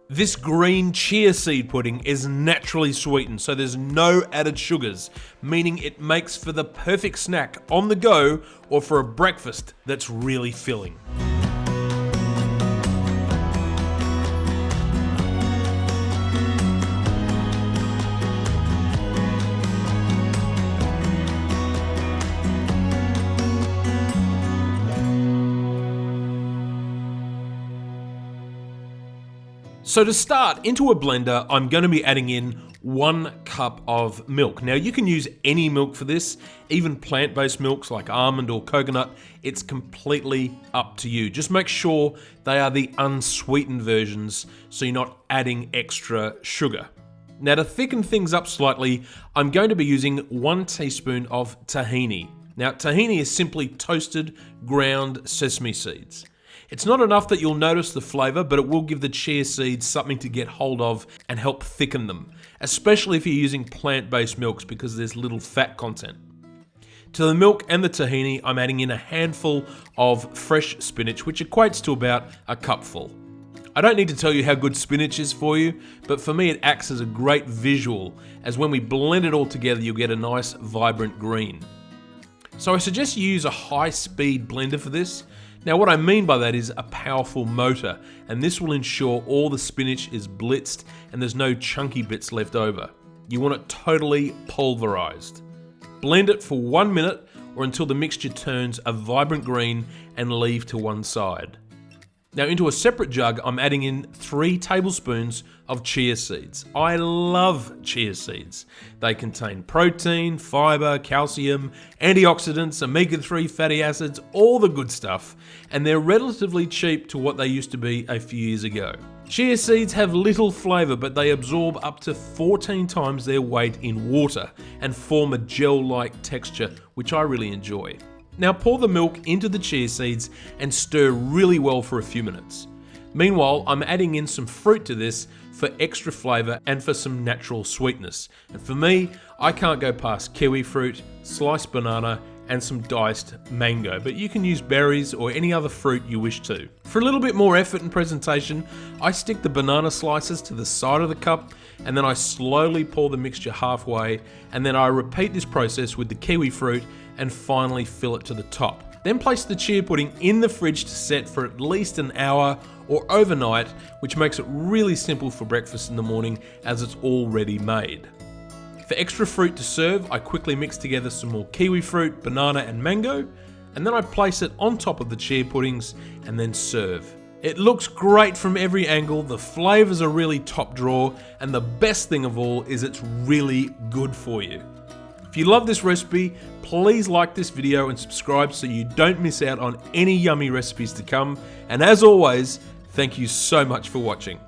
This green chia seed pudding is naturally sweetened, so there's no added sugars, meaning it makes for the perfect snack on the go or for a breakfast that's really filling. So to start, into a blender, I'm going to be adding in 1 cup of milk. Now you can use any milk for this, even plant-based milks like almond or coconut. It's completely up to you. Just make sure they are the unsweetened versions so you're not adding extra sugar. Now to thicken things up slightly, I'm going to be using 1 teaspoon of tahini. Now tahini is simply toasted ground sesame seeds. It's not enough that you'll notice the flavour, but it will give the chia seeds something to get hold of and help thicken them, especially if you're using plant-based milks because there's little fat content. To the milk and the tahini, I'm adding in a handful of fresh spinach, which equates to about a cupful. I don't need to tell you how good spinach is for you, but for me it acts as a great visual, as when we blend it all together you'll get a nice vibrant green. So I suggest you use a high-speed blender for this. Now what I mean by that is a powerful motor, and this will ensure all the spinach is blitzed and there's no chunky bits left over. You want it totally pulverized. Blend it for 1 minute or until the mixture turns a vibrant green and leave to one side. Now into a separate jug, I'm adding in 3 tablespoons of chia seeds. I love chia seeds. They contain protein, fiber, calcium, antioxidants, omega-3 fatty acids, all the good stuff, and they're relatively cheap to what they used to be a few years ago. Chia seeds have little flavor, but they absorb up to 14 times their weight in water and form a gel-like texture, which I really enjoy. Now pour the milk into the chia seeds and stir really well for a few minutes. Meanwhile, I'm adding in some fruit to this for extra flavour and for some natural sweetness. And for me, I can't go past kiwi fruit, sliced banana, and some diced mango, but you can use berries or any other fruit you wish to. For a little bit more effort and presentation, I stick the banana slices to the side of the cup and then I slowly pour the mixture halfway, and then I repeat this process with the kiwi fruit and finally fill it to the top. Then place the chia pudding in the fridge to set for at least an hour or overnight, which makes it really simple for breakfast in the morning as it's already made. For extra fruit to serve, I quickly mix together some more kiwi fruit, banana and mango, and then I place it on top of the chia puddings and then serve. It looks great from every angle, the flavours are really top drawer, and the best thing of all is it's really good for you. If you love this recipe, please like this video and subscribe so you don't miss out on any yummy recipes to come. And as always, thank you so much for watching.